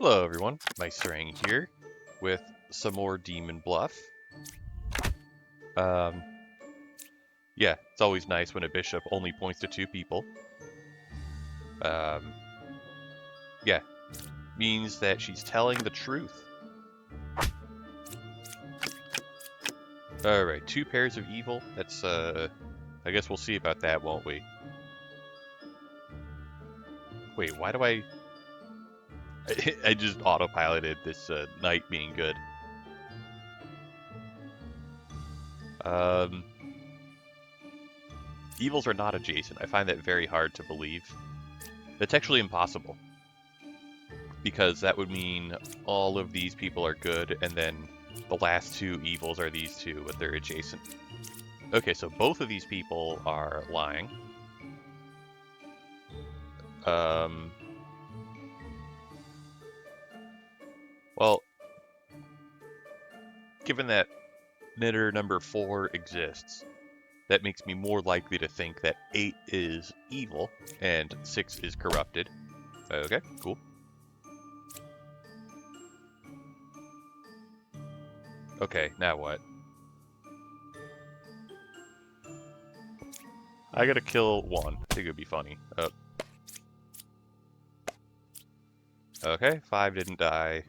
Hello everyone, Meisterang here with some more Demon Bluff. Yeah, it's always nice when a bishop only points to two people. Yeah, means that she's telling the truth. Alright, two pairs of evil. That's, I guess we'll see about that, won't we? Wait, why do I just autopiloted this knight being good. Evils are not adjacent. I find that very hard to believe. That's actually impossible. Because that would mean all of these people are good, and then the last two evils are these two, but they're adjacent. Okay, so both of these people are lying. Well, given that knitter number 4 exists, that makes me more likely to think that 8 is evil and 6 is corrupted. Okay, cool. Okay, now what? I gotta kill 1. I think it would be funny. Okay, 5 didn't die.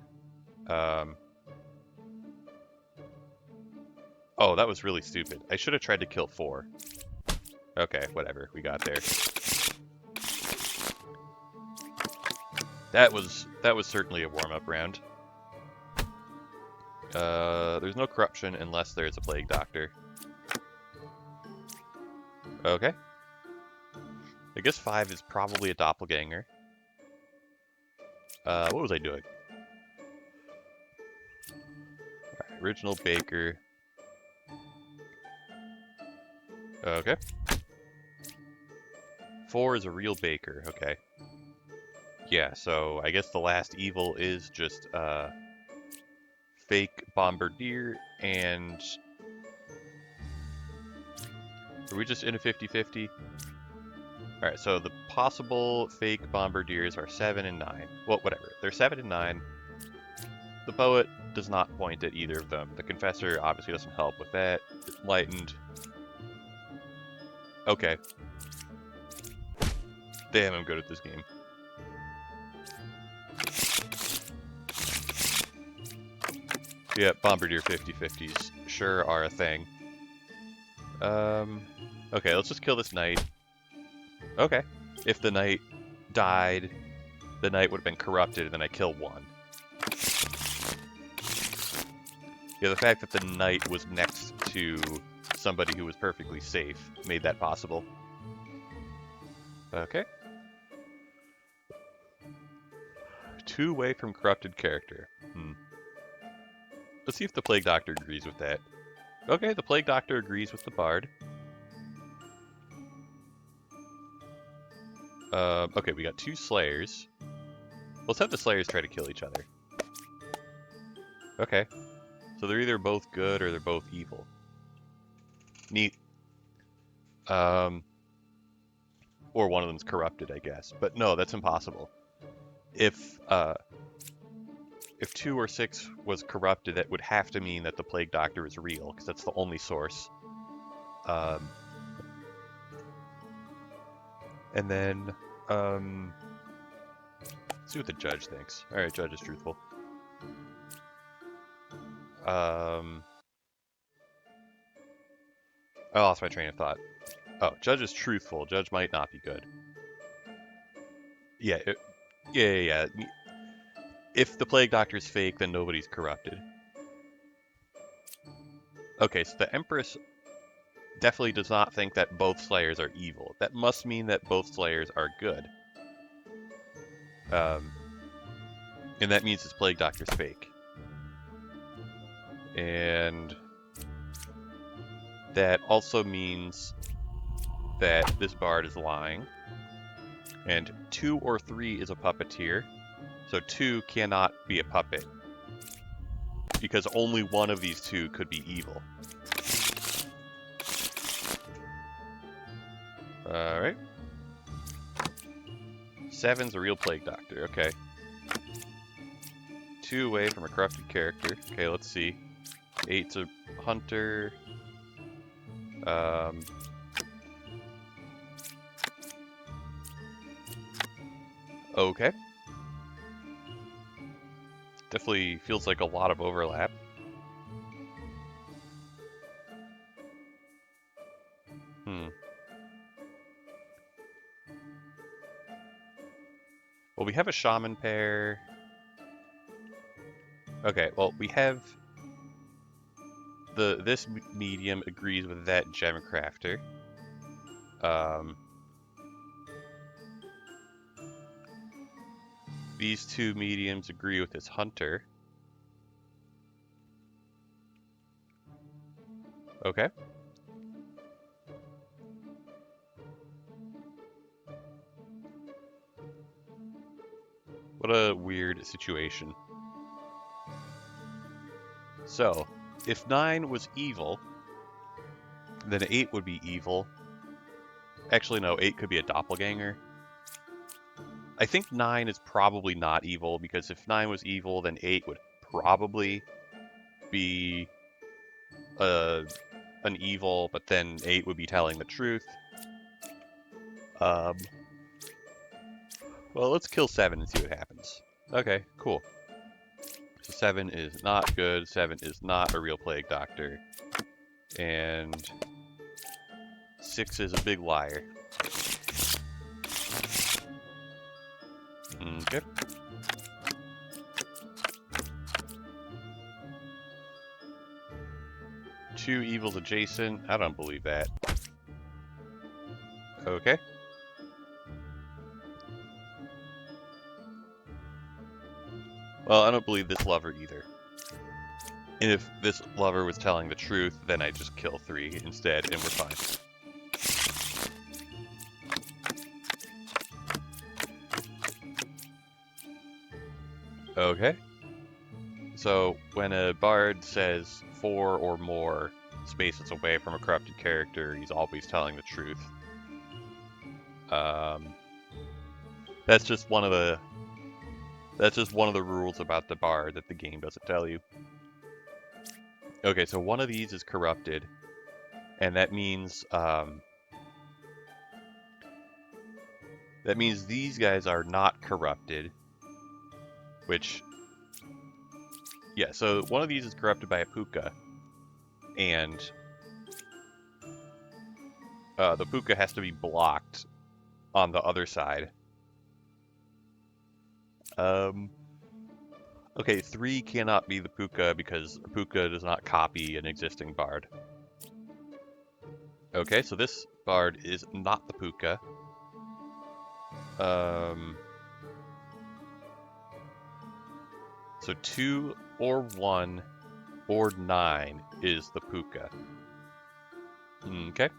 Oh, that was really stupid. I should have tried to kill 4. Okay, whatever. We got there. That was certainly a warm-up round. There's no corruption unless there's a plague doctor. Okay. I guess 5 is probably a doppelganger. What was I doing? Right, original baker. Okay. 4 is a real baker. Okay. Yeah, so I guess the last evil is just fake bombardier, and are we just in a 50-50? Alright, so the possible fake bombardiers are 7 and 9. Well, whatever. They're 7 and 9. The poet does not point at either of them. The confessor obviously doesn't help with that. It's enlightened. Okay. Damn, I'm good at this game. Yeah, bombardier 50-50s sure are a thing. Okay, let's just kill this knight. Okay. If the knight died, the knight would have been corrupted, and then I kill 1. Yeah, the fact that the knight was next to somebody who was perfectly safe made that possible. Okay. 2 away from corrupted character. Let's see if the Plague Doctor agrees with that. Okay, the Plague Doctor agrees with the Bard. Okay, we got 2 Slayers. Let's have the Slayers try to kill each other. Okay. So they're either both good or they're both evil. Neat. Or one of them's corrupted, I guess. But no, that's impossible. If 2 or 6 was corrupted, that would have to mean that the Plague Doctor is real, because that's the only source. And then, let's see what the judge thinks. Alright, judge is truthful. I lost my train of thought. Oh, judge is truthful. Judge might not be good. Yeah, yeah. If the Plague Doctor is fake, then nobody's corrupted. Okay, so the Empress definitely does not think that both Slayers are evil. That must mean that both Slayers are good. And that means this Plague Doctor's fake. And that also means that this Bard is lying. And 2 or 3 is a puppeteer. So 2 cannot be a puppet. Because only one of these 2 could be evil. Alright. 7's a real Plague Doctor, okay. 2 away from a corrupted character. Okay, let's see. 8's a hunter. Okay. Definitely feels like a lot of overlap. Well, we have a shaman pair. Okay, well, we have this medium agrees with that gem crafter. These 2 mediums agree with this hunter. Okay. What a weird situation. So, if 9 was evil, then 8 would be evil. Actually, no, 8 could be a doppelganger. I think 9 is probably not evil, because if 9 was evil, then 8 would probably be an evil, but then 8 would be telling the truth. Well, let's kill 7 and see what happens. Okay, cool. So 7 is not good, 7 is not a real plague doctor, and 6 is a big liar. Okay. Two evils adjacent. I don't believe that. Okay. Well, I don't believe this lover either. And if this lover was telling the truth, then I just kill 3 instead, and we're fine. Okay. So, when a bard says 4 or more spaces away from a corrupted character, he's always telling the truth. That's just one of the rules about the bard that the game doesn't tell you. Okay, so one of these is corrupted, and that means these guys are not corrupted, which, yeah, so one of these is corrupted by a puka, and the puka has to be blocked on the other side. Okay, 3 cannot be the puka because a puka does not copy an existing bard. Okay, so this bard is not the puka. So 2 or 1 or 9 is the puka. Okay.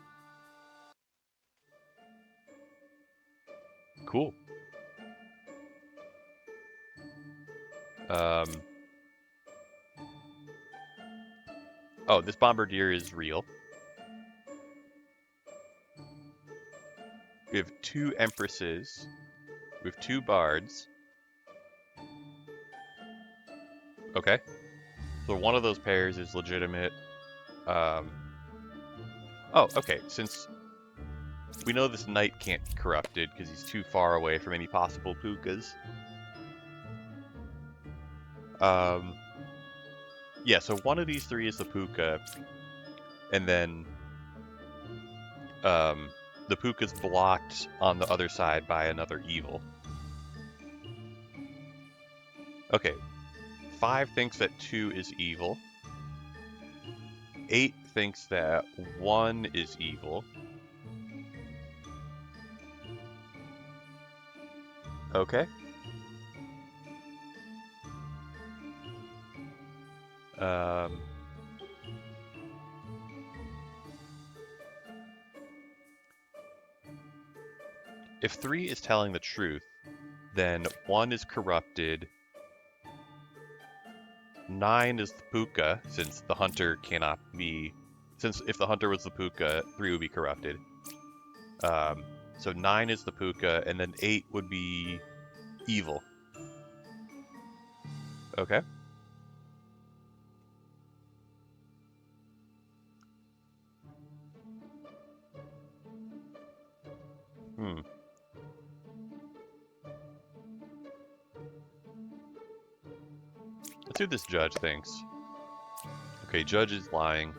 Cool. Oh, this bombardier is real. We have 2 empresses. We have 2 bards. Okay. So one of those pairs is legitimate. Oh, okay. Since we know this knight can't be corrupted because he's too far away from any possible pukas. Yeah, so one of these 3 is the puka, and then the puka's blocked on the other side by another evil. Okay, 5 thinks that 2 is evil. 8 thinks that 1 is evil. Okay. If 3 is telling the truth, then 1 is corrupted. 9 is the puka, since the hunter cannot be... Since if the hunter was the puka, 3 would be corrupted. So 9 is the puka, and then 8 would be evil. Okay. Hmm. Let's see what this judge thinks. Okay, judge is lying.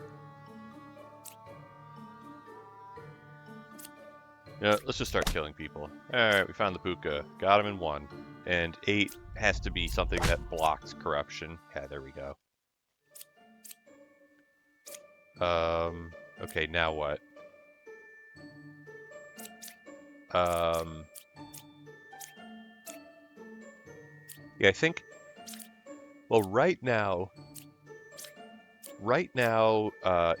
Yeah, let's just start killing people. Alright, we found the puka. Got him in 1. And 8 has to be something that blocks corruption. Yeah, there we go. Okay, now what? Yeah, I think, well, right now,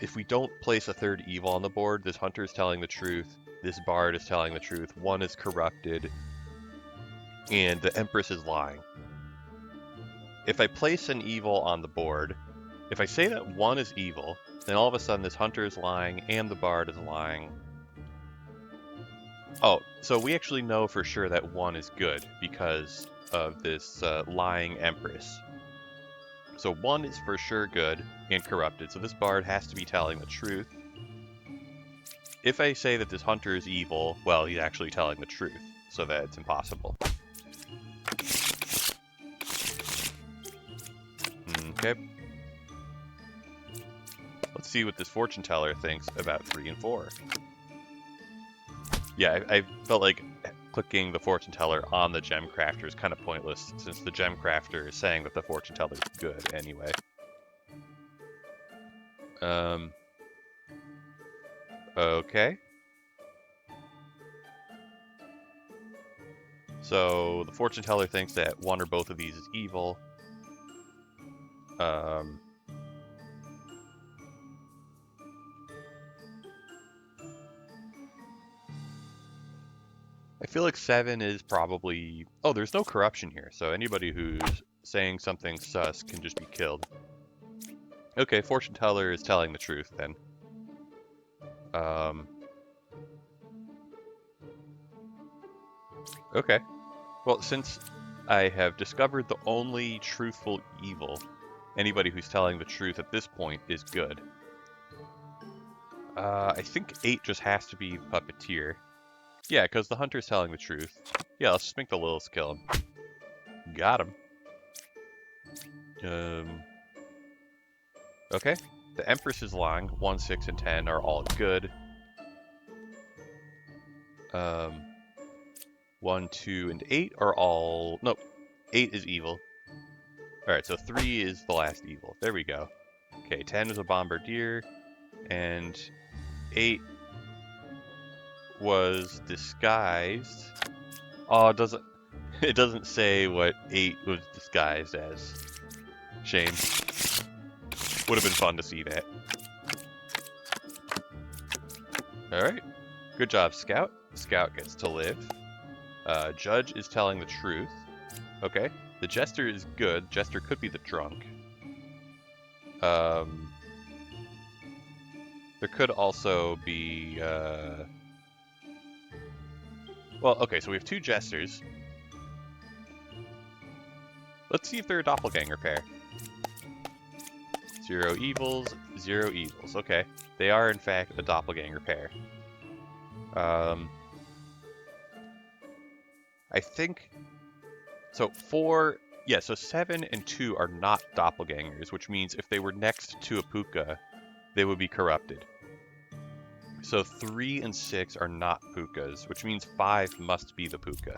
if we don't place a third evil on the board, this hunter is telling the truth, this bard is telling the truth, 1 is corrupted, and the empress is lying. If I place an evil on the board, if I say that 1 is evil, then all of a sudden this hunter is lying and the bard is lying. Oh, so we actually know for sure that 1 is good because of this lying empress. So 1 is for sure good and corrupted, so this bard has to be telling the truth. If I say that this hunter is evil, well, he's actually telling the truth, so that it's impossible. Okay. Let's see what this fortune teller thinks about 3 and 4. Yeah, I felt like clicking the fortune teller on the gem crafter is kind of pointless, since the gem crafter is saying that the fortune teller is good anyway. Okay. So the fortune teller thinks that 1 or both of these is evil. I feel like 7 is probably... Oh, there's no corruption here, so anybody who's saying something sus can just be killed. Okay, fortune teller is telling the truth then. Okay. Well, since I have discovered the only truthful evil, anybody who's telling the truth at this point is good. I think 8 just has to be puppeteer. Yeah, because the hunter's telling the truth. Yeah, let's just make the Liliths kill him. Got him. Okay. The Empress is lying. 1, 6, and 10 are all good. 1, 2, and 8 are all... Nope. 8 is evil. Alright, so 3 is the last evil. There we go. Okay, 10 is a bombardier. And 8 was disguised. Oh, it doesn't say what 8 was disguised as. Shame. Would have been fun to see that. Alright. Good job, Scout. Scout gets to live. Judge is telling the truth. Okay. The Jester is good. Jester could be the drunk. There could also be... Well, okay, so we have 2 Jesters. Let's see if they're a doppelganger pair. 0 evils, 0 evils. Okay. They are, in fact, a doppelganger pair. I think... So 4... Yeah, so 7 and 2 are not doppelgangers, which means if they were next to a puka, they would be corrupted. So 3 and 6 are not pukas, which means 5 must be the puka.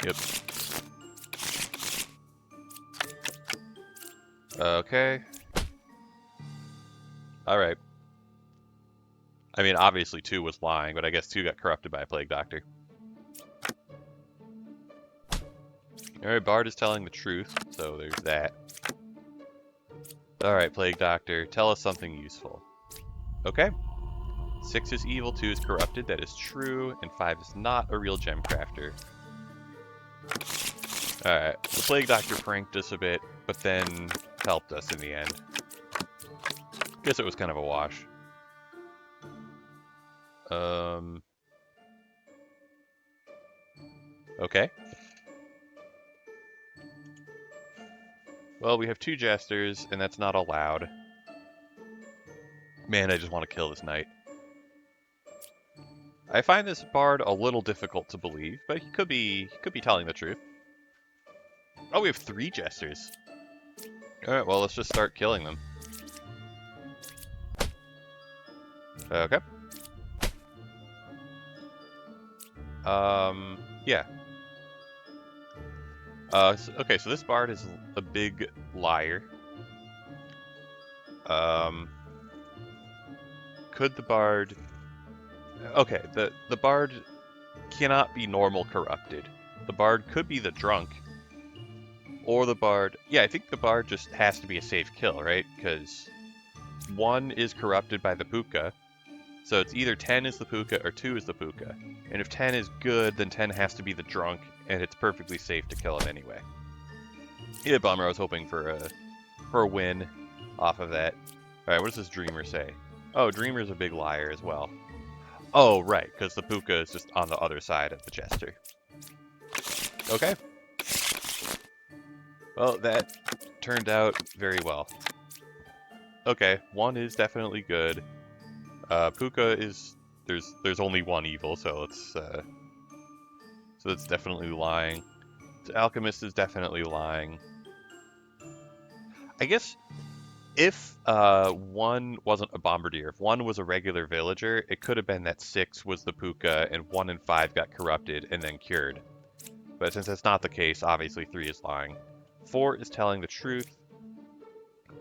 Yep. Okay. Alright. I mean, obviously 2 was lying, but I guess 2 got corrupted by a plague doctor. Alright, Bard is telling the truth, so there's that. Alright, plague doctor, tell us something useful. Okay. 6 is evil, 2 is corrupted, that is true, and 5 is not a real gem crafter. Alright, the plague doctor pranked us a bit, but then helped us in the end. Guess it was kind of a wash. Okay. Well, we have 2 jesters, and that's not allowed. Man, I just want to kill this knight. I find this bard a little difficult to believe, but he could be telling the truth. Oh, we have 3 jesters. Alright, well, let's just start killing them. Okay. Yeah. Okay, so this bard is a big liar. Could the bard... Okay, the bard cannot be normal corrupted. The bard could be the drunk. Or the bard... Yeah, I think the bard just has to be a safe kill, right? Because 1 is corrupted by the puka. So it's either 10 is the puka or 2 is the puka. And if 10 is good, then 10 has to be the drunk, and it's perfectly safe to kill him anyway. Yeah, bummer. I was hoping for a win off of that. Alright, what does this dreamer say? Oh, dreamer's a big liar as well. Oh, right, because the puka is just on the other side of the jester. Okay. Well, that turned out very well. Okay, 1 is definitely good. Puka is... There's only 1 evil, so it's definitely lying. The alchemist is definitely lying. I guess if 1 wasn't a bombardier, if 1 was a regular villager, it could have been that 6 was the puka and 1 and 5 got corrupted and then cured. But since that's not the case, obviously 3 is lying. 4 is telling the truth,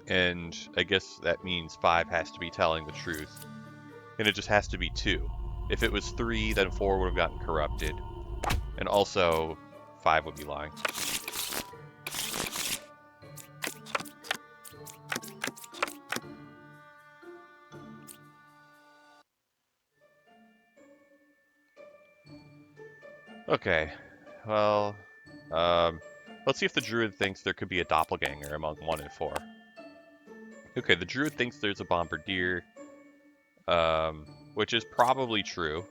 and I guess that means 5 has to be telling the truth. And it just has to be 2. If it was 3, then 4 would have gotten corrupted. And also, 5 would be lying. Okay, well, let's see if the druid thinks there could be a doppelganger among 1 and 4. Okay, the druid thinks there's a bombardier, which is probably true.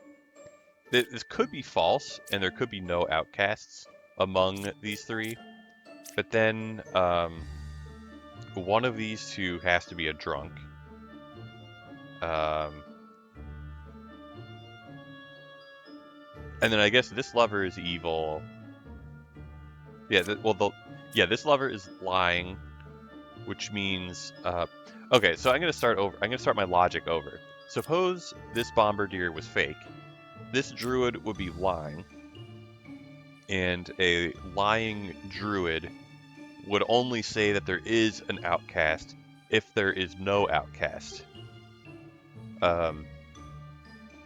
This could be false, and there could be no outcasts among these 3. But then, one of these 2 has to be a drunk. And then I guess this lover is evil. Yeah, this lover is lying, which means... okay, so I'm going to start over. I'm going to start my logic over. Suppose this bombardier was fake. This druid would be lying. And a lying druid would only say that there is an outcast if there is no outcast.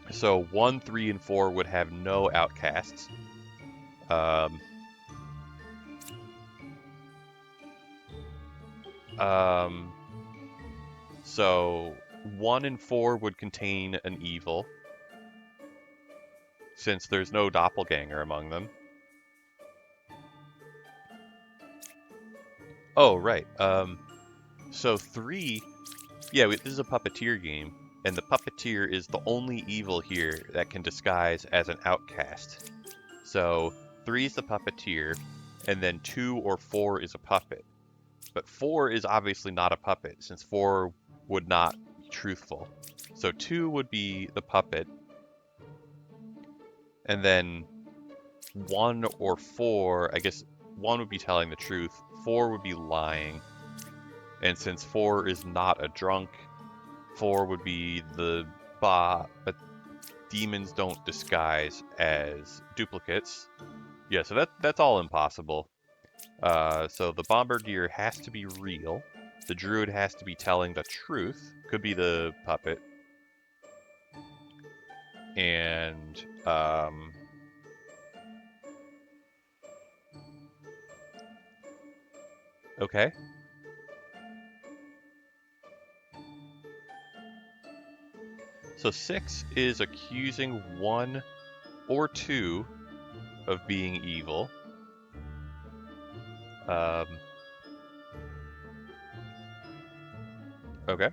So 1, 3, and 4 would have no outcasts. So 1 and 4 would contain an evil, since there's no doppelganger among them. Oh, right. So 3... Yeah, this is a puppeteer game, and the puppeteer is the only evil here that can disguise as an outcast. So 3 is the puppeteer, and then 2 or 4 is a puppet. But 4 is obviously not a puppet, since 4 would not be truthful. So 2 would be the puppet, and then 1 or 4, I guess 1 would be telling the truth, 4 would be lying. And since 4 is not a drunk, 4 would be the but demons don't disguise as duplicates. Yeah, so that's all impossible. So the bombardier has to be real. The druid has to be telling the truth. Could be the puppet. And, okay. So 6 is accusing 1 or 2 of being evil. Okay.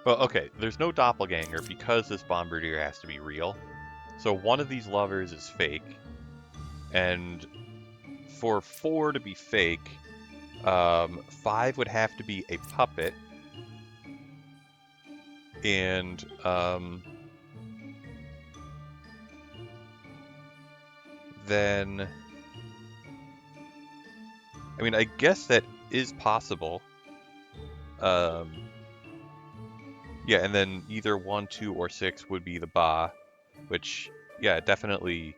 Well, okay, there's no doppelganger because this bombardier has to be real. So one of these lovers is fake. And for 4 to be fake, 5 would have to be a puppet. And, then... I mean, I guess that is possible. Yeah, and then either 1, 2, or 6 would be the ba, which, yeah, it definitely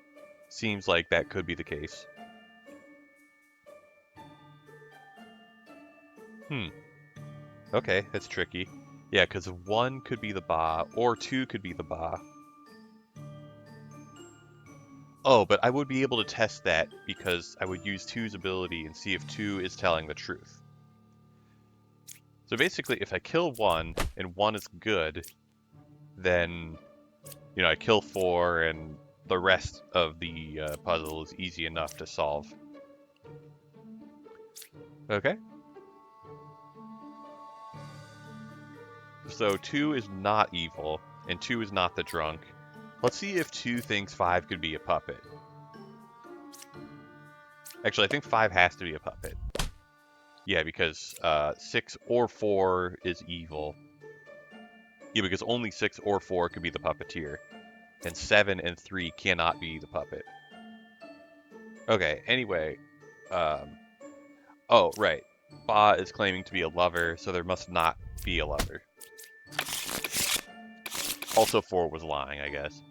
seems like that could be the case. Okay, that's tricky. Yeah, because 1 could be the ba, or 2 could be the ba. Oh, but I would be able to test that because I would use 2's ability and see if 2 is telling the truth. So basically, if I kill 1 and 1 is good, then, you know, I kill 4 and the rest of the puzzle is easy enough to solve. Okay. So 2 is not evil, and 2 is not the drunk. Let's see if 2 thinks 5 could be a puppet. Actually, I think 5 has to be a puppet. Yeah, because 6 or 4 is evil. Yeah, because only 6 or 4 could be the puppeteer. And 7 and 3 cannot be the puppet. Okay, anyway. Oh, right. Ba is claiming to be a lover, so there must not be a lover. Also 4 was lying, I guess.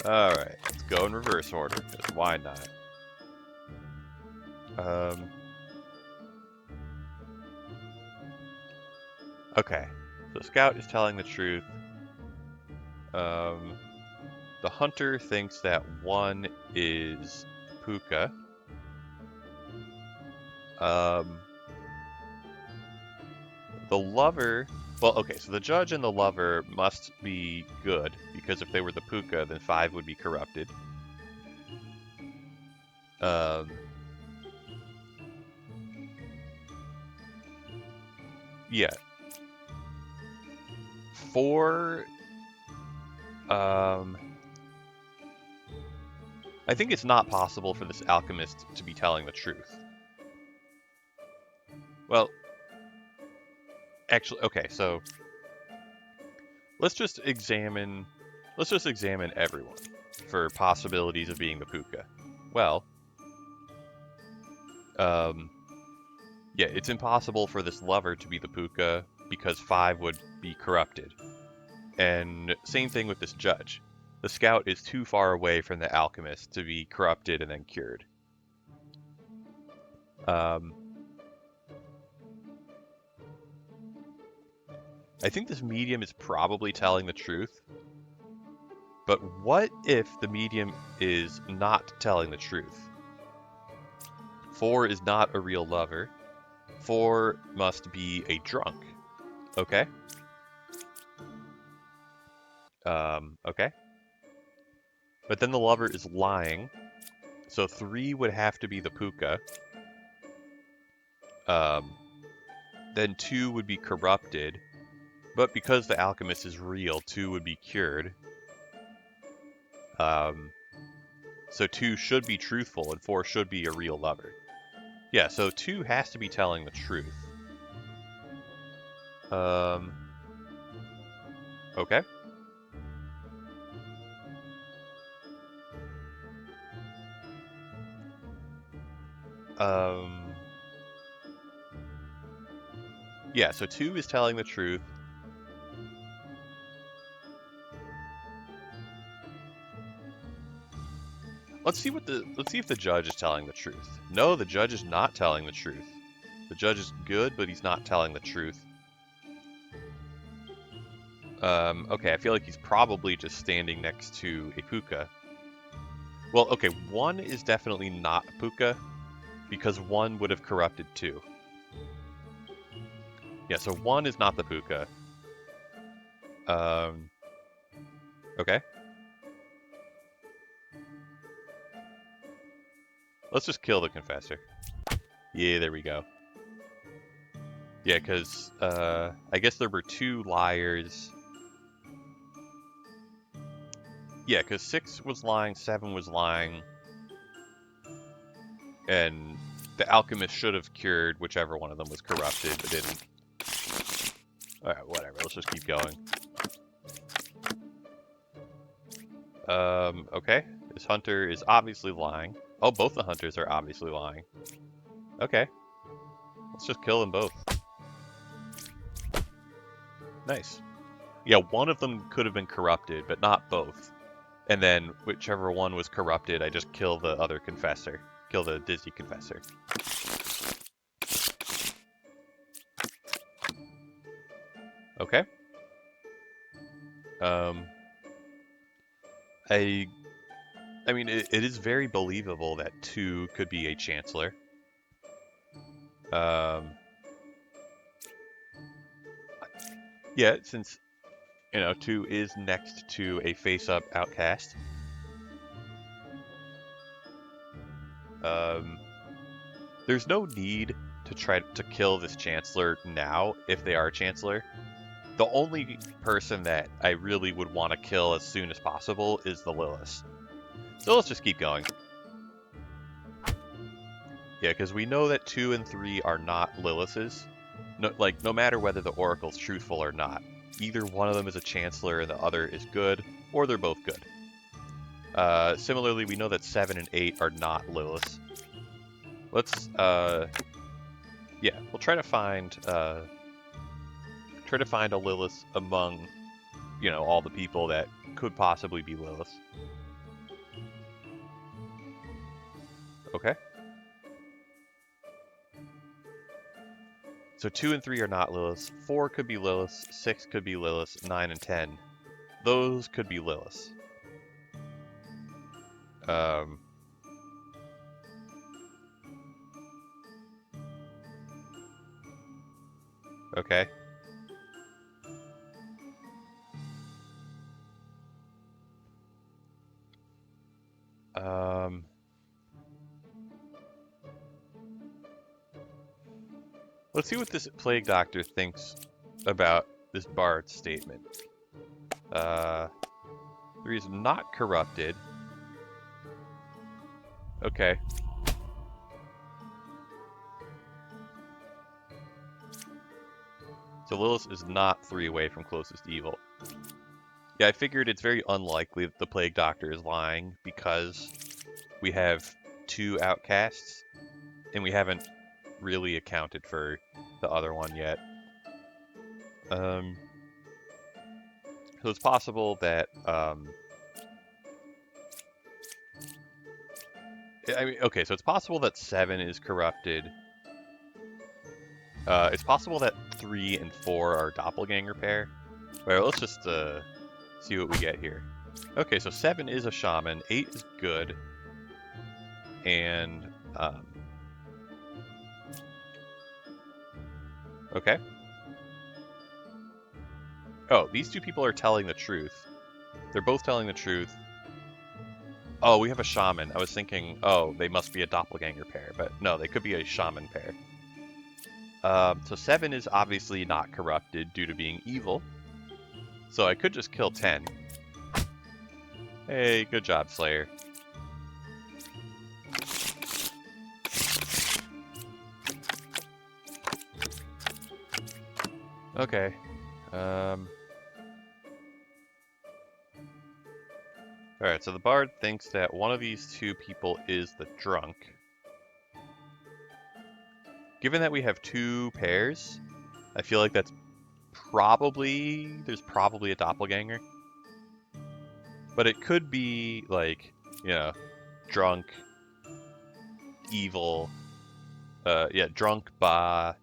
Alright, let's go in reverse order, because why not? Okay, so Scout is telling the truth. The hunter thinks that 1 is Puka. The lover... Well, okay, so the judge and the lover must be good, because if they were the Puka, then 5 would be corrupted. Yeah. 4... I think it's not possible for this alchemist to be telling the truth. Well, actually, okay, so let's just examine everyone for possibilities of being the Puka. Well, yeah, it's impossible for this lover to be the Puka because 5 would be corrupted. And same thing with this judge. The scout is too far away from the alchemist to be corrupted and then cured. I think this medium is probably telling the truth. But what if the medium is not telling the truth? 4 is not a real lover. 4 must be a drunk. Okay. Okay. But then the lover is lying. So 3 would have to be the Puka. Then 2 would be corrupted. But because the alchemist is real, 2 would be cured. So 2 should be truthful and 4 should be a real lover. Yeah, so 2 has to be telling the truth. Okay. Yeah, so 2 is telling the truth. Let's see if the judge is telling the truth. No, the judge is not telling the truth. The judge is good, but he's not telling the truth. Okay, I feel like he's probably just standing next to a Puka. Well, okay, 1 is definitely not a Puka, because 1 would have corrupted 2. Yeah, so 1 is not the Puka. Okay. Let's just kill the Confessor. Yeah, there we go. Yeah, because, I guess there were 2 liars. Yeah, because 6 was lying, 7 was lying, and the alchemist should have cured whichever one of them was corrupted, but didn't. Alright, whatever, let's just keep going. Okay. This hunter is obviously lying. Oh, both the hunters are obviously lying. Okay. Let's just kill them both. Nice. Yeah, one of them could have been corrupted, but not both. And then whichever one was corrupted, I just kill the other confessor. Kill the Disney confessor. Okay. I mean, it is very believable that 2 could be a chancellor. Yeah, since, 2 is next to a face-up outcast. There's no need to try to kill this chancellor now if they are a chancellor. The only person that I really would want to kill as soon as possible is the Lilith. So let's just keep going. Yeah, because we know that 2 and 3 are not Liliths. No matter whether the Oracle's truthful or not. Either one of them is a Chancellor and the other is good, or they're both good. Similarly, we know that 7 and 8 are not Liliths. Let's, yeah, we'll try to find a Lilith among, all the people that could possibly be Liliths. Okay. So 2 and 3 are not Liliths, 4 could be Liliths, 6 could be Liliths, 9 and 10. Those could be Liliths. Okay. Let's see what this plague doctor thinks about this bard's statement. 3 is not corrupted. Okay. So Lilith is not 3 away from closest evil. Yeah, I figured it's very unlikely that the plague doctor is lying because we have 2 outcasts and we haven't really accounted for the other one yet. So it's possible that okay, so it's possible that 7 is corrupted. It's possible that 3 and 4 are doppelganger pair. Well, let's just see what we get here. Okay, so 7 is a shaman, 8 is good, and okay. Oh, these 2 people are telling the truth. They're both telling the truth. Oh, we have a shaman. I was thinking, oh, they must be a doppelganger pair, but no, they could be a shaman pair. So 7 is obviously not corrupted due to being evil. So I could just kill 10. Hey, good job, Slayer. Okay. Alright, so the bard thinks that one of these 2 people is the drunk. Given that we have 2 pairs, I feel like there's probably a doppelganger. But it could be, like, drunk, evil, drunk, ba,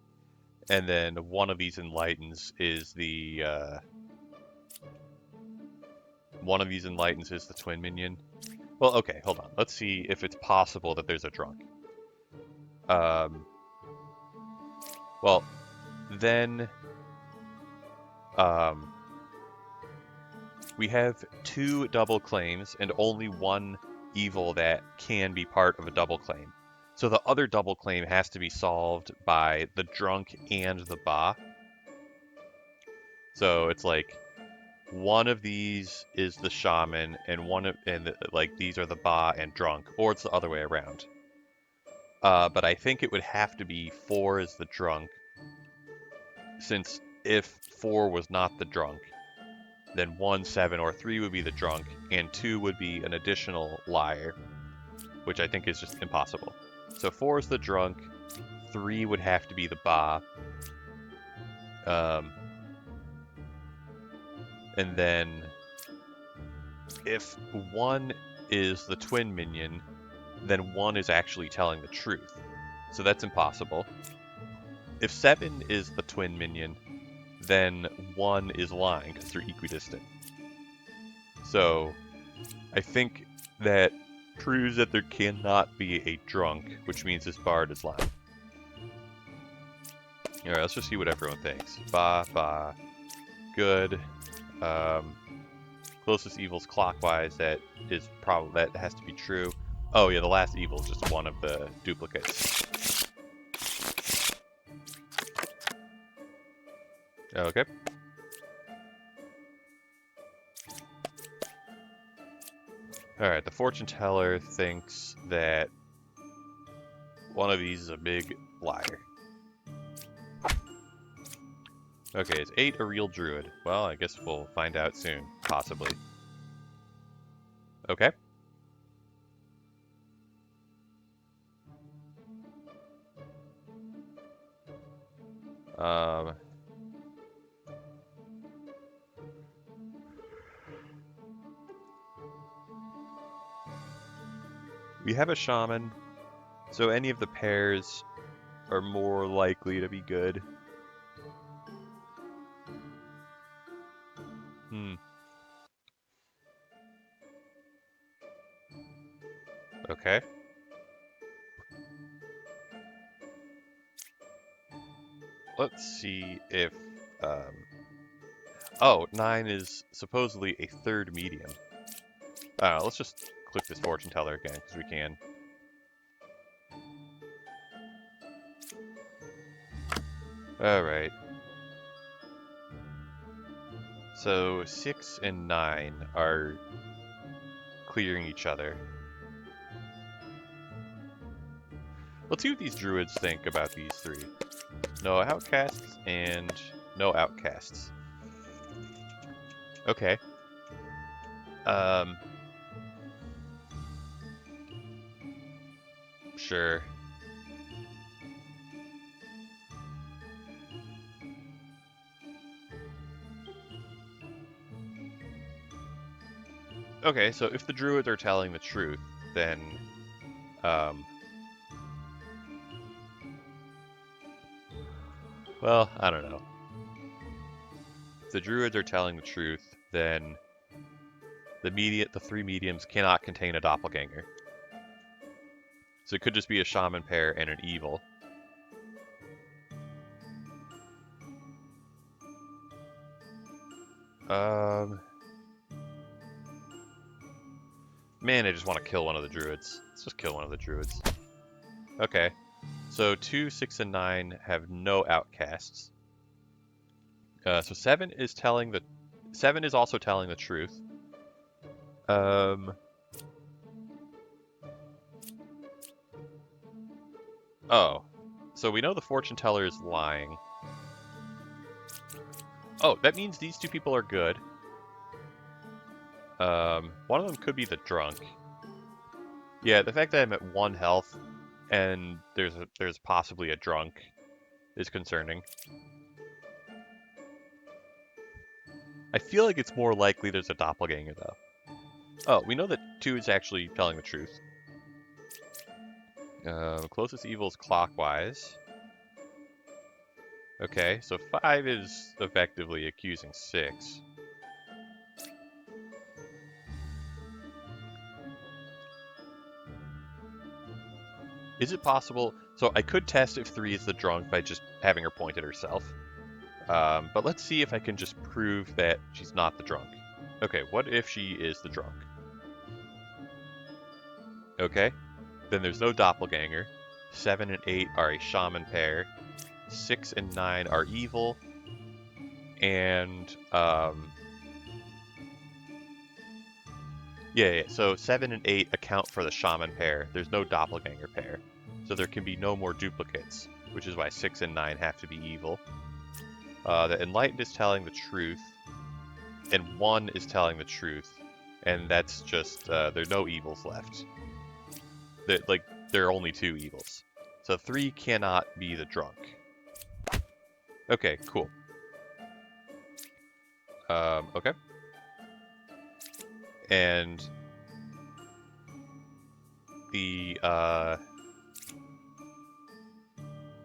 and then one of these enlightens is the, twin minion. Well, okay, hold on. Let's see if it's possible that there's a drunk. Well, then, we have 2 double claims and only 1 evil that can be part of a double claim. So the other double claim has to be solved by the drunk and the ba. So it's like, one of these is the shaman, and like these are the ba and drunk, or it's the other way around. But I think it would have to be 4 is the drunk, since if 4 was not the drunk, then 1, 7, or 3 would be the drunk, and 2 would be an additional liar, which I think is just impossible. So 4 is the drunk, 3 would have to be the ba, and then if 1 is the twin minion, then 1 is actually telling the truth. So that's impossible. If 7 is the twin minion, then 1 is lying because they're equidistant. So I think that proves that there cannot be a drunk, which means this bard is lying. Alright, let's just see what everyone thinks. Ba. Good. Closest evil's clockwise. That has to be true. Oh yeah, the last evil is just one of the duplicates. Okay. Alright, the fortune teller thinks that one of these is a big liar. Okay, is 8 a real druid? Well, I guess we'll find out soon. Possibly. Okay. We have a shaman, so any of the pairs are more likely to be good. Okay. Let's see if... Oh, 9 is supposedly a third medium. Let's just click this fortune teller again, because we can. Alright. So 6 and 9 are clearing each other. Let's see what these druids think about these 3. No outcasts and no outcasts. Okay. Sure. Okay, so if the druids are telling the truth, then, well, I don't know. If the druids are telling the truth, then the 3 mediums cannot contain a doppelganger. So it could just be a shaman pair and an evil. Man, I just want to kill one of the druids. Let's just kill one of the druids. Okay. So 2, 6, and 9 have no outcasts. So 7 is also telling the truth. Oh. So we know the fortune teller is lying. Oh, that means these 2 people are good. One of them could be the drunk. Yeah, the fact that I'm at 1 health and there's possibly a drunk is concerning. I feel like it's more likely there's a doppelganger, though. Oh, we know that 2 is actually telling the truth. Closest evil is clockwise. Okay, so 5 is effectively accusing 6. Is it possible? So I could test if 3 is the drunk by just having her point at herself. But let's see if I can just prove that she's not the drunk. Okay, what if she is the drunk? Okay, then there's no doppelganger. 7 and 8 are a shaman pair. 6 and 9 are evil. And Yeah, so 7 and 8 account for the shaman pair. There's no doppelganger pair. So there can be no more duplicates, which is why 6 and 9 have to be evil. The enlightened is telling the truth, and 1 is telling the truth, and that's just, there are no evils left. There are only 2 evils. So 3 cannot be the drunk. Okay, cool. Okay. And the,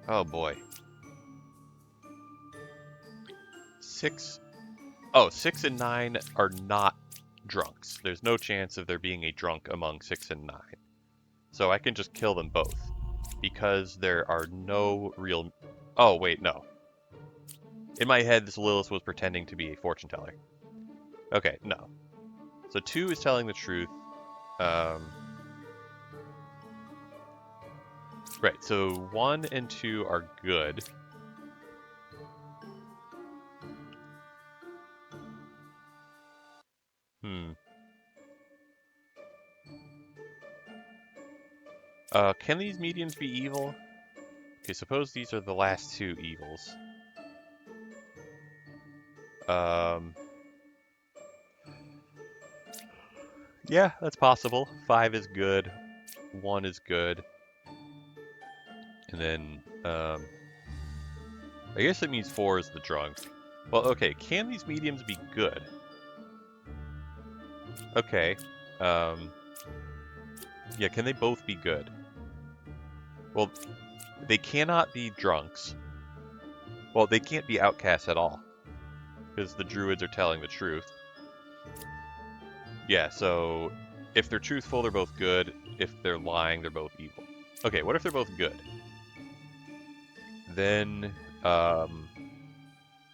oh boy. 6 and 9 are not drunks. There's no chance of there being a drunk among 6 and 9. So I can just kill them both. Because there are no real... Oh, wait, no. In my head, this Lilith was pretending to be a fortune teller. Okay, no. So 2 is telling the truth. Right, so 1 and 2 are good. Can these mediums be evil? Okay, suppose these are the last 2 evils. Yeah, that's possible. 5 is good. 1 is good. And then, I guess it means 4 is the drunk. Well, okay, can these mediums be good? Okay. Yeah, can they both be good? Well, they cannot be drunks. Well, they can't be outcasts at all. Because the druids are telling the truth. Yeah, so if they're truthful, they're both good. If they're lying, they're both evil. Okay, what if they're both good? Then,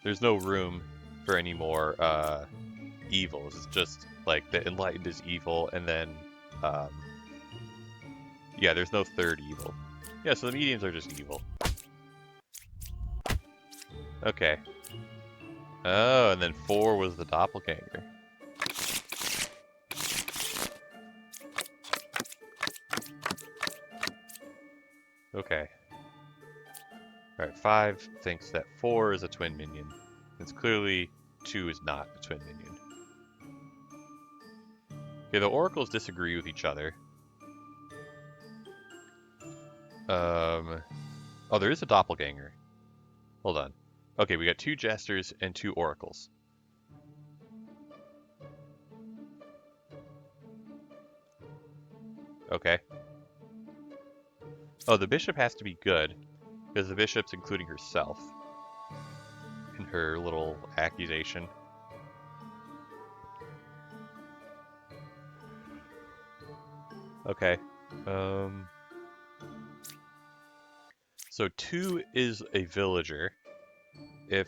there's no room for any more, evils. It's just, like, the enlightened is evil, and then, yeah, there's no third evil. Yeah, so the mediums are just evil. Okay. Oh, and then 4 was the doppelganger. Okay. Alright, 5 thinks that 4 is a twin minion. It's clearly 2 is not a twin minion. Okay, the oracles disagree with each other. Oh, there is a doppelganger. Hold on. Okay, we got 2 jesters and 2 oracles. Okay. Oh, the bishop has to be good, because the bishop's including herself in her little accusation. Okay. So 2 is a villager. If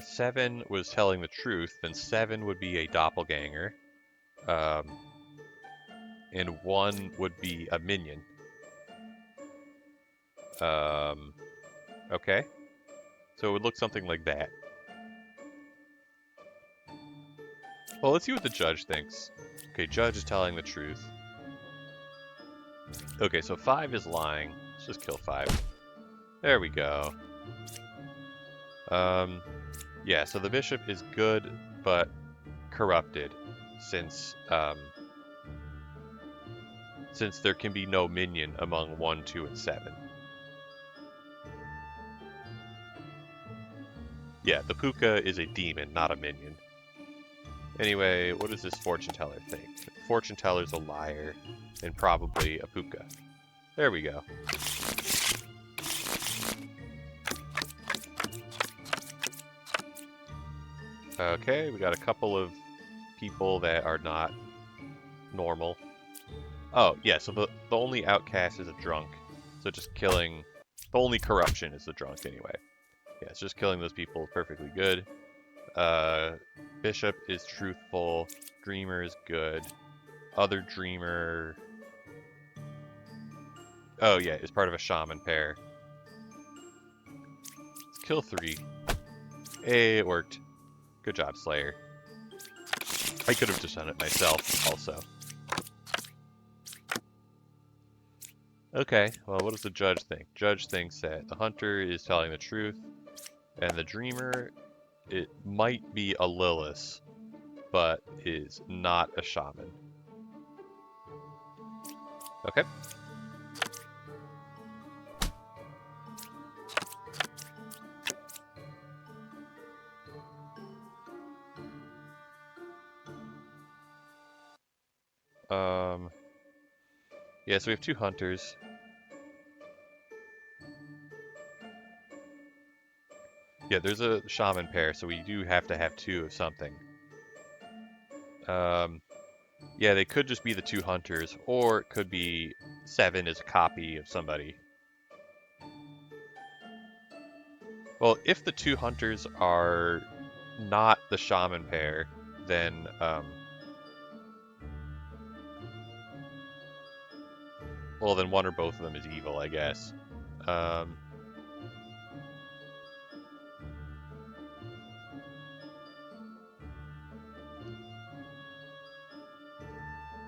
7 was telling the truth, then 7 would be a doppelganger. And 1 would be a minion. Okay. So it would look something like that. Well, let's see what the judge thinks. Okay, judge is telling the truth. Okay, so 5 is lying. Let's just kill 5. There we go. Yeah, so the bishop is good, but corrupted, since there can be no minion among 1, 2, and 7. Yeah, the puka is a demon, not a minion. Anyway, what does this fortune teller think? Fortune teller's a liar, and probably a puka. There we go. Okay, we got a couple of people that are not normal. Oh, yeah, so the only outcast is a drunk. So just killing... The only corruption is the drunk, anyway. Yeah, it's just killing those people is perfectly good. Bishop is truthful. Dreamer is good. Other dreamer... Oh, yeah, is part of a shaman pair. Let's kill 3. Hey, it worked. Good job, Slayer. I could have just done it myself, also. Okay, well, what does the judge think? Judge thinks that the hunter is telling the truth, and the dreamer, it might be a Lilith, but is not a shaman. Okay. Yeah, so we have two hunters. Yeah, there's a shaman pair, so we do have to have two of something. Yeah, they could just be the two hunters, or it could be 7 is a copy of somebody. Well, if the two hunters are not the shaman pair, then well, then one or both of them is evil, I guess. Um,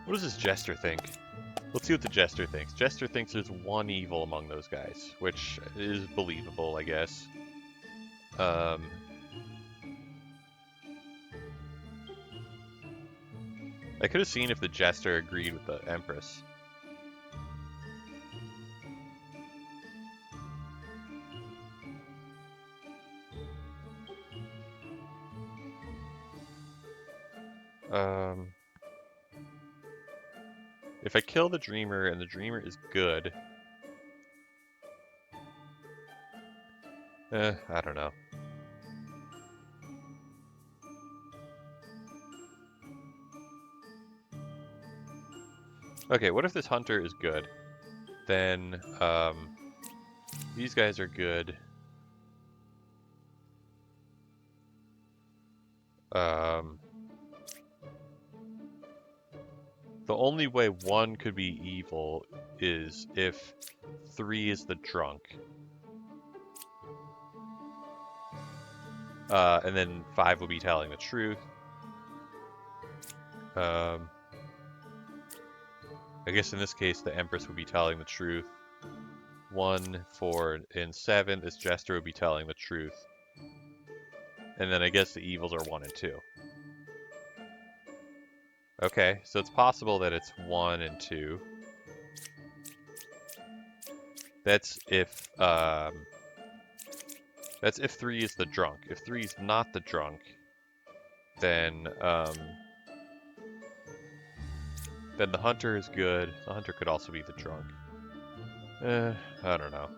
what does this jester think? Let's see what the jester thinks. Jester thinks there's one evil among those guys, which is believable, I guess. I could have seen if the jester agreed with the Empress. If I kill the dreamer and the dreamer is good, I don't know. Okay, what if this hunter is good? Then, these guys are good. The only way one could be evil is if 3 is the drunk. And then 5 will be telling the truth. I guess in this case, the Empress would be telling the truth. 1, 4, and 7, this Jester would be telling the truth. And then I guess the evils are 1 and 2. Okay, so it's possible that it's 1 and 2. That's if 3 is the drunk. If 3 is not the drunk, then the hunter is good. The hunter could also be the drunk. I don't know.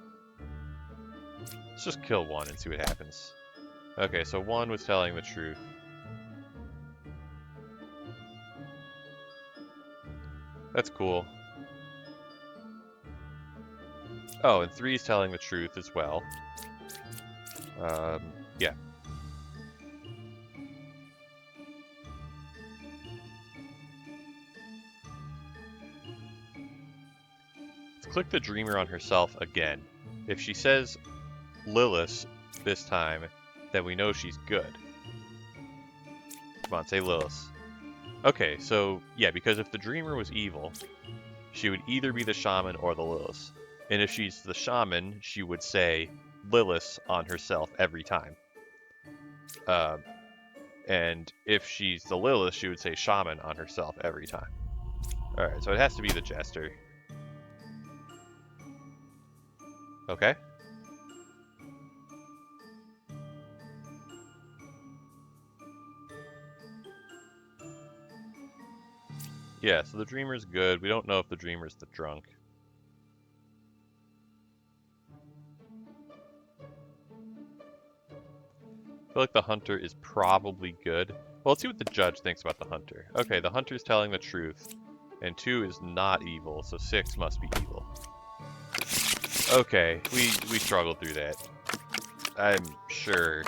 Let's just kill 1 and see what happens. Okay, so 1 was telling the truth. That's cool. Oh, and 3 is telling the truth as well. Yeah. Let's click the dreamer on herself again. If she says Lilith this time, then we know she's good. Come on, say Lilith. Okay, so yeah, because if the dreamer was evil, she would either be the shaman or the Lilith. And if she's the shaman, she would say Lilith on herself every time. And if she's the Lilith, she would say shaman on herself every time. Alright, so it has to be the jester. Okay. Yeah, so the dreamer's good. We don't know if the dreamer's the drunk. I feel like the hunter is probably good. Well, let's see what the judge thinks about the hunter. Okay, the hunter's telling the truth. And 2 is not evil, so 6 must be evil. Okay, we struggled through that. I'm sure,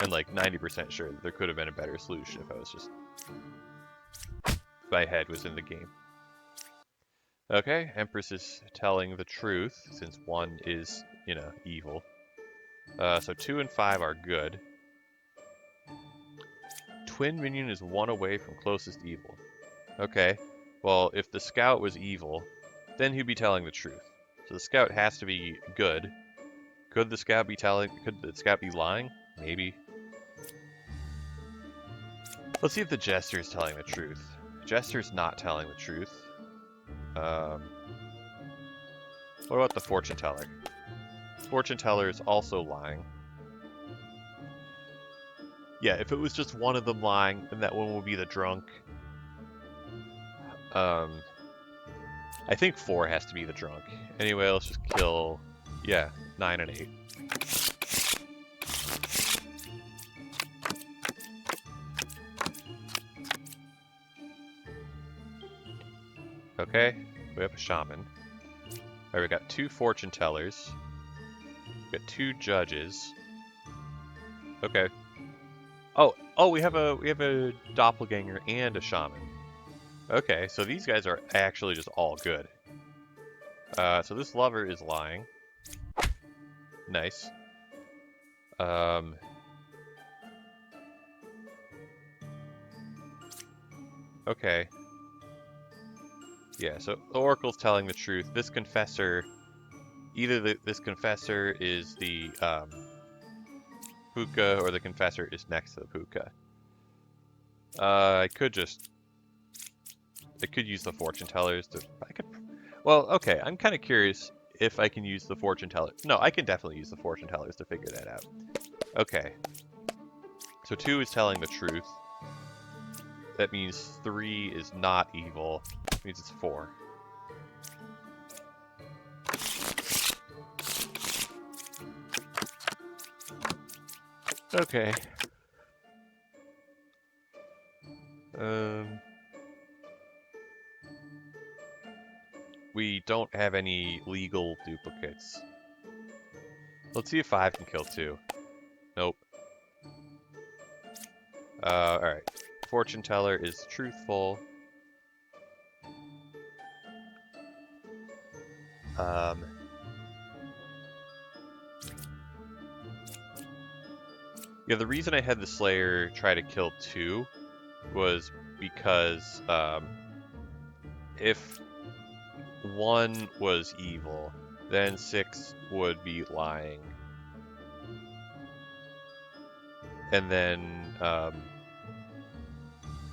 and like 90% sure, that there could have been a better solution if I was just... if my head was in the game. Okay, Empress is telling the truth, since 1 is, evil. So 2 and 5 are good. Twin minion is 1 away from closest evil. Okay, well, if the scout was evil, then he'd be telling the truth. So the scout has to be good. Could the scout be lying? Maybe. Let's see if the jester is telling the truth. Jester's not telling the truth. What about the fortune teller? Fortune teller is also lying. Yeah, if it was just one of them lying, then that one would be the drunk. I think 4 has to be the drunk. Anyway, let's just kill, yeah, 9 and 8. Okay, we have a shaman. Alright, we got 2 fortune tellers. We got 2 judges. Okay. Oh, we have a doppelganger and a shaman. Okay, so these guys are actually just all good. So this lover is lying. Nice. Okay. Yeah, so the oracle's telling the truth. This confessor, this confessor is the puka, or the confessor is next to the puka. I could use the fortune tellers to. Well, okay. I'm kind of curious if I can use the fortune teller. No, I can definitely use the fortune tellers to figure that out. Okay. So 2 is telling the truth. That means 3 is not evil. That means it's 4. Okay. We don't have any legal duplicates. Let's see if 5 can kill 2. Nope. Alright. Fortune teller is truthful. Yeah, the reason I had the Slayer try to kill 2 was because if 1 was evil, then 6 would be lying. And then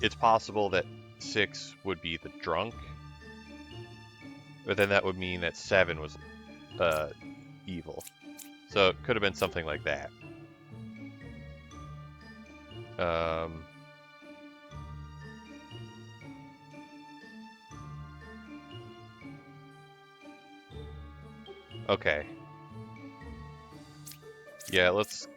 it's possible that 6 would be the drunk, but then that would mean that 7 was evil. So it could have been something like that. Okay. Yeah, let's...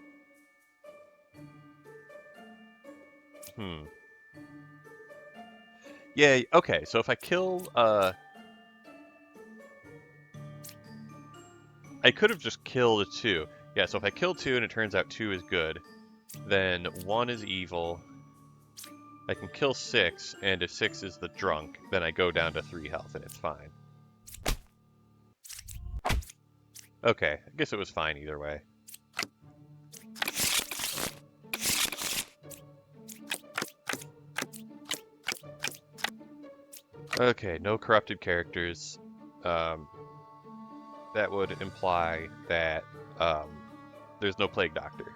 Yeah, okay, so if I kill, I could have just killed 2. Yeah, so if I kill 2 and it turns out 2 is good, then 1 is evil. I can kill 6, and if 6 is the drunk, then I go down to 3 health and it's fine. Okay, I guess it was fine either way. Okay, no corrupted characters. That would imply that there's no Plague Doctor,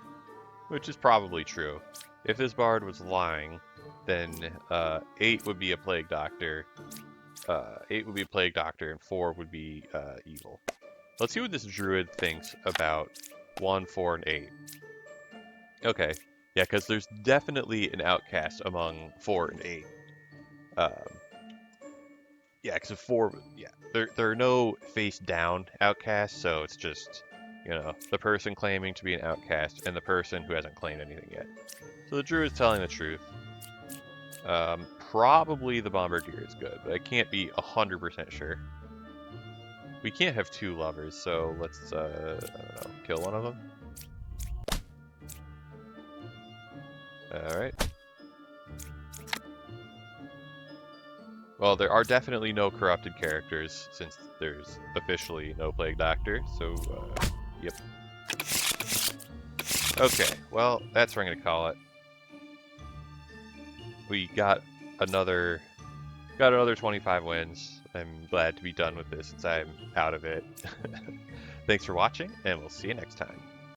which is probably true. If this bard was lying, then 8 would be a Plague Doctor, 8 would be a Plague Doctor, and 4 would be evil. Let's see what this druid thinks about 1, 4, and 8. Okay, yeah, because there's definitely an outcast among 4 and 8. Yeah, because 4, yeah, there are no face-down outcasts, so it's just, you know, the person claiming to be an outcast and the person who hasn't claimed anything yet. So the druid's telling the truth. Probably the bombardier is good, but I can't be 100% sure. We can't have 2 lovers, so let's, I don't know, kill one of them. Alright. Well, there are definitely no corrupted characters, since there's officially no Plague Doctor, so, yep. Okay, well, that's what I'm gonna call it. We got another 25 wins. I'm glad to be done with this since I'm out of it. Thanks for watching, and we'll see you next time.